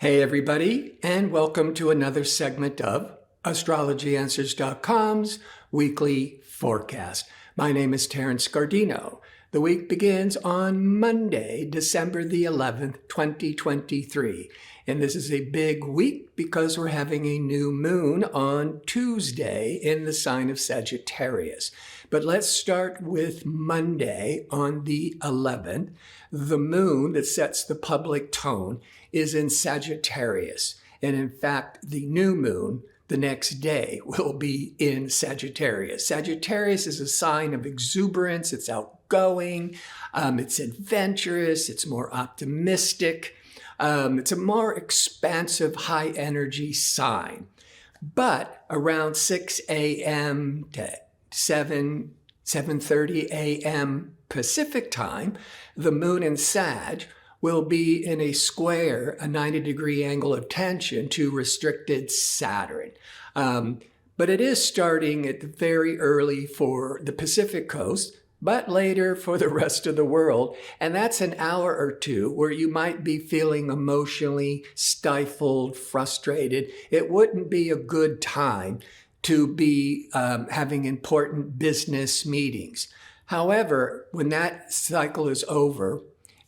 Hey everybody, and welcome to another segment of AstrologyAnswers.com's weekly forecast. My name is Terence. The week begins on Monday, December the 11th, 2023. And this is a big week because we're having a new moon on Tuesday in the sign of Sagittarius. But let's start with Monday on the 11th. The moon that sets the public tone is in Sagittarius. And in fact, the new moon the next day will be in Sagittarius. Sagittarius is a sign of exuberance. It's outgoing. It's adventurous. It's more optimistic. It's a more expansive, high energy sign. But around 6 a.m. to 7:30 a.m. Pacific time, the moon in Sag will be in a square, a 90-degree angle of tension to restricted Saturn. But it is starting at very early for the Pacific coast, but later for the rest of the world. And that's an hour or two where you might be feeling emotionally stifled, frustrated. It wouldn't be a good time to be having important business meetings. However, when that cycle is over,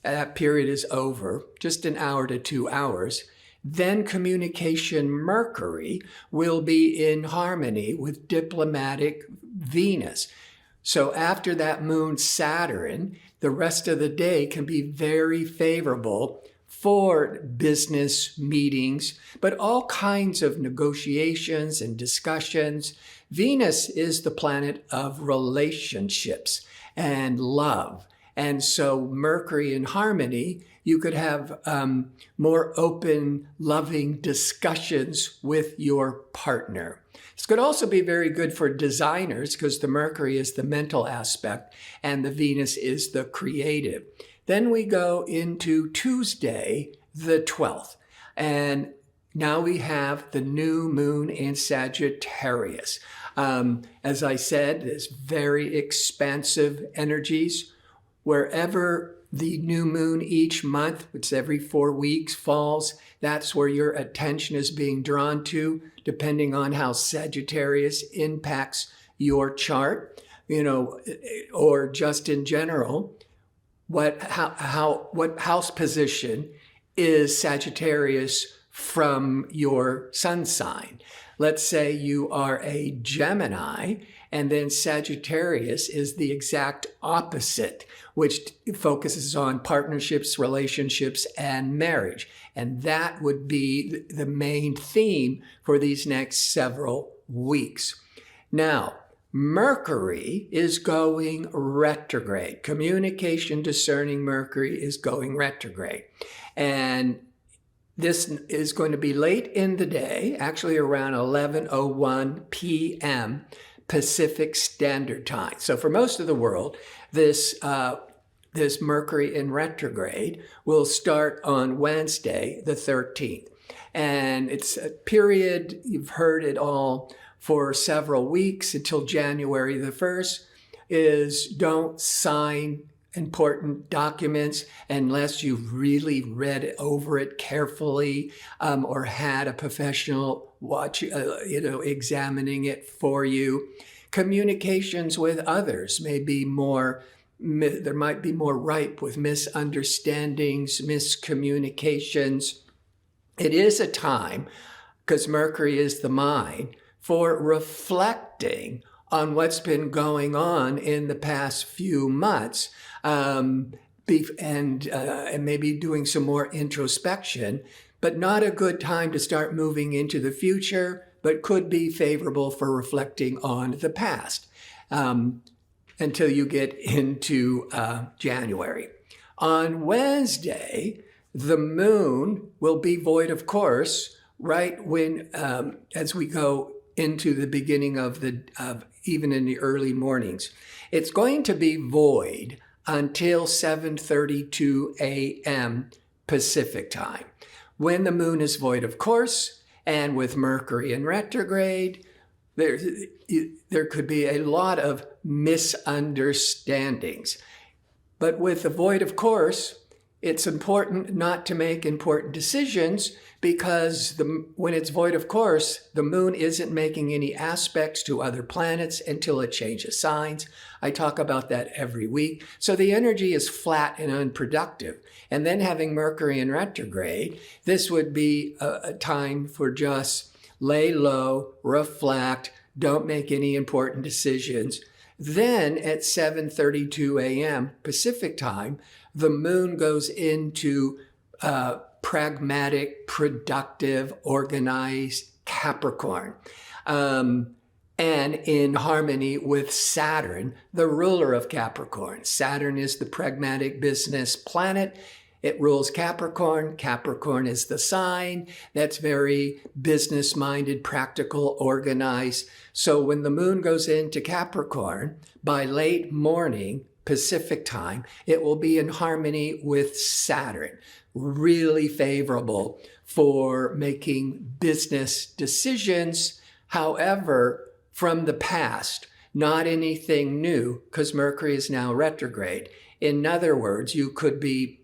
that period is over, just an hour to 2 hours, then communication Mercury will be in harmony with diplomatic Venus. So after that moon Saturn, the rest of the day can be very favorable for business meetings, but all kinds of negotiations and discussions. Venus is the planet of relationships and love. And so Mercury in harmony, you could have more open, loving discussions with your partner. This could also be very good for designers because the Mercury is the mental aspect and the Venus is the creative. Then we go into Tuesday, the 12th. And now we have the new moon in Sagittarius. As I said, there's very expansive energies. Wherever the new moon each month, which is every 4 weeks, falls, that's where your attention is being drawn to, depending on how Sagittarius impacts your chart, or just in general, what house position is Sagittarius from your sun sign. Let's say you are a Gemini, and then Sagittarius is the exact opposite, which focuses on partnerships, relationships, and marriage. And that would be the main theme for these next several weeks. Now, Mercury is going retrograde. Communication discerning Mercury is going retrograde. And this is going to be late in the day, actually around 11:01 p.m. Pacific Standard Time. So for most of the world, this Mercury in retrograde will start on Wednesday, the 13th. And it's a period, you've heard it all, for several weeks until January the 1st, is don't sign important documents unless you've really read over it carefully or had a professional examining it for you. Communications with others may be there might be more ripe with misunderstandings, miscommunications. It is a time, because Mercury is the mind, for reflecting on what's been going on in the past few months, and maybe doing some more introspection, but not a good time to start moving into the future, but could be favorable for reflecting on the past until you get into January. On Wednesday, the moon will be void of course, right when, as we go into the beginning of even in the early mornings. It's going to be void until 7:32 a.m. Pacific time. When the moon is void of course, and with Mercury in retrograde, there could be a lot of misunderstandings. But with the void of course, it's important not to make important decisions because when it's void of course, the moon isn't making any aspects to other planets until it changes signs. I talk about that every week. So the energy is flat and unproductive. And then having Mercury in retrograde, this would be a time for just lay low, reflect, don't make any important decisions. Then at 7:32 a.m. Pacific time, the moon goes into pragmatic, productive, organized Capricorn. And in harmony with Saturn, the ruler of Capricorn. Saturn is the pragmatic business planet. It rules Capricorn. Capricorn is the sign that's very business-minded, practical, organized. So when the moon goes into Capricorn, by late morning Pacific time, it will be in harmony with Saturn. Really favorable for making business decisions. However, from the past, not anything new, because Mercury is now retrograde. In other words, you could be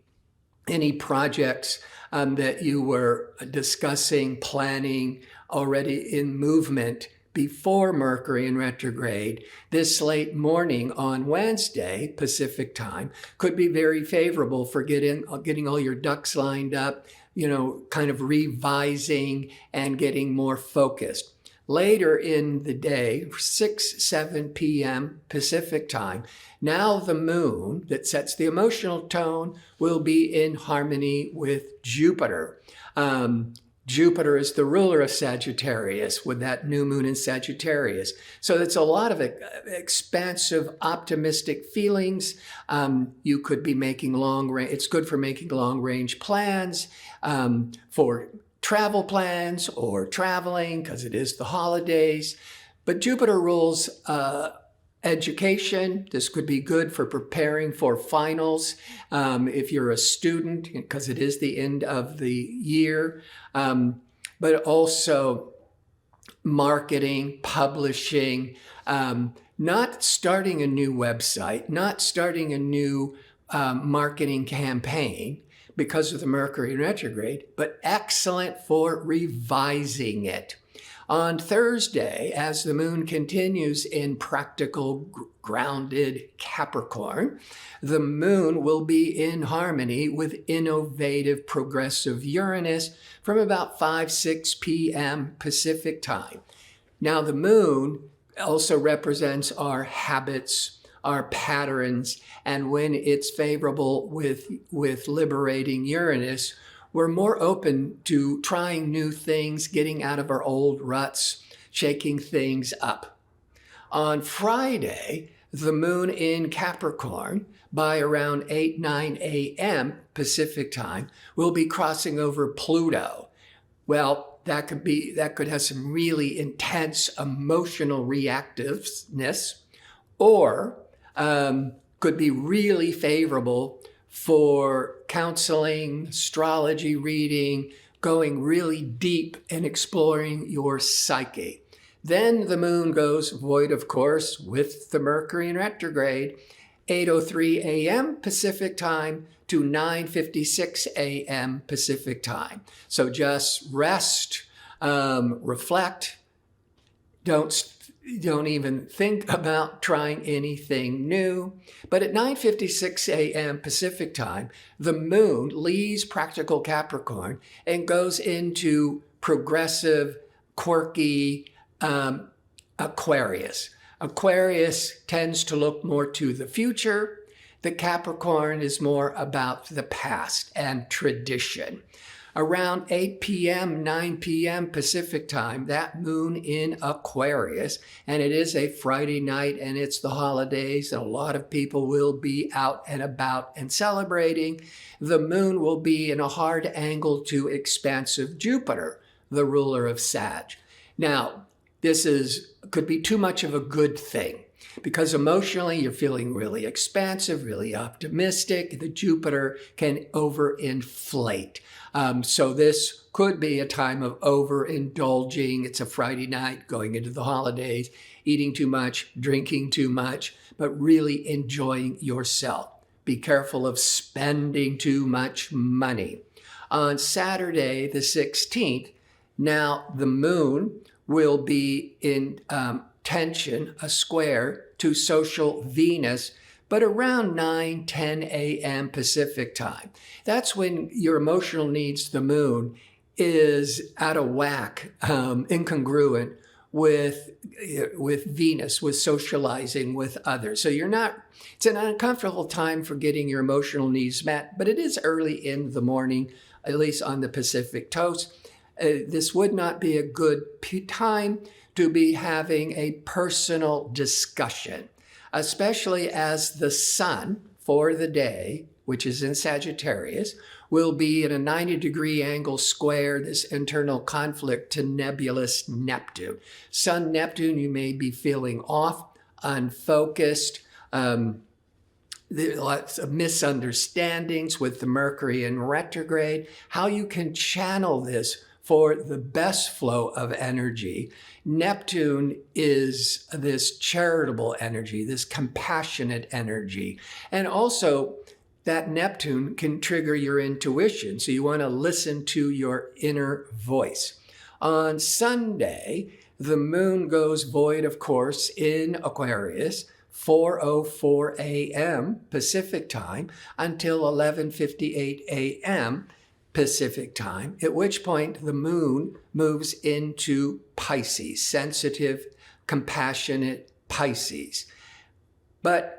any projects that you were discussing, planning, already in movement before Mercury in retrograde, this late morning on Wednesday, Pacific time, could be very favorable for getting all your ducks lined up, kind of revising and getting more focused. Later in the day, 7 p.m. Pacific time, now the moon that sets the emotional tone will be in harmony with Jupiter. Jupiter is the ruler of Sagittarius with that new moon in Sagittarius. So it's a lot of expansive, optimistic feelings. You could be making it's good for making long-range plans, for travel plans or traveling because it is the holidays. But Jupiter rules education. This could be good for preparing for finals if you're a student, because it is the end of the year. But also marketing, publishing, not starting a new website, not starting a new marketing campaign because of the Mercury in retrograde, but excellent for revising it. On Thursday, as the moon continues in practical, grounded Capricorn, the moon will be in harmony with innovative, progressive Uranus from about 5-6 p.m. Pacific time. Now, the moon also represents our habits, our patterns, and when it's favorable with liberating Uranus, we're more open to trying new things, getting out of our old ruts, shaking things up. On Friday, the moon in Capricorn, by around 8-9 a.m. Pacific time, will be crossing over Pluto. Well, that could have some really intense emotional reactiveness, or could be really favorable for counseling, astrology reading, going really deep and exploring your psyche. Then the moon goes void, of course, with the Mercury in retrograde, 8:03 a.m. Pacific time to 9:56 a.m. Pacific time. So just rest, reflect, don't even think about trying anything new. But at 9:56 a.m. Pacific time, the moon leaves practical Capricorn and goes into progressive, quirky Aquarius. Aquarius tends to look more to the future. The Capricorn is more about the past and tradition. Around 8 p.m., 9 p.m. Pacific time, that moon in Aquarius, and it is a Friday night and it's the holidays, and a lot of people will be out and about and celebrating. The moon will be in a hard angle to expansive Jupiter, the ruler of Sag. Now, this could be too much of a good thing, because emotionally you're feeling really expansive, really optimistic. The Jupiter can overinflate. So this could be a time of overindulging. It's a Friday night going into the holidays, eating too much, drinking too much, but really enjoying yourself. Be careful of spending too much money. On Saturday, the 16th, now the moon will be in tension, a square to social Venus, but around 9:10 a.m. Pacific time. That's when your emotional needs, the moon, is out of whack, incongruent with Venus, with socializing with others. So it's an uncomfortable time for getting your emotional needs met, but it is early in the morning, at least on the Pacific coast. This would not be a good time to be having a personal discussion, especially as the sun for the day, which is in Sagittarius, will be in a 90-degree angle square, this internal conflict to nebulous Neptune. Sun Neptune, you may be feeling off, unfocused, lots of misunderstandings with the Mercury in retrograde. How you can channel this for the best flow of energy. Neptune is this charitable energy, this compassionate energy. And also, that Neptune can trigger your intuition. So you want to listen to your inner voice. On Sunday, the moon goes void, of course, in Aquarius, 4:04 a.m. Pacific time until 11:58 a.m. Pacific time, at which point the moon moves into Pisces, sensitive, compassionate Pisces. But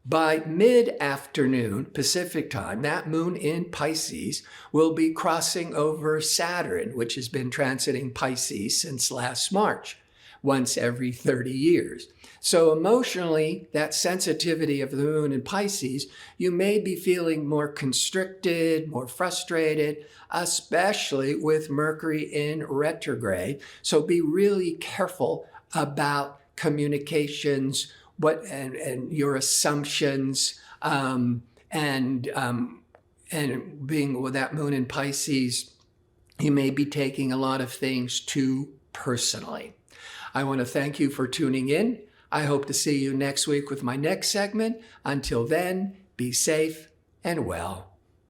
by mid-afternoon Pacific time, that moon in Pisces will be crossing over Saturn, which has been transiting Pisces since last March, once every 30 years. So emotionally, that sensitivity of the moon in Pisces, you may be feeling more constricted, more frustrated, especially with Mercury in retrograde. So be really careful about communications, and your assumptions, and being with that moon in Pisces, you may be taking a lot of things too personally. I want to thank you for tuning in. I hope to see you next week with my next segment. Until then, be safe and well.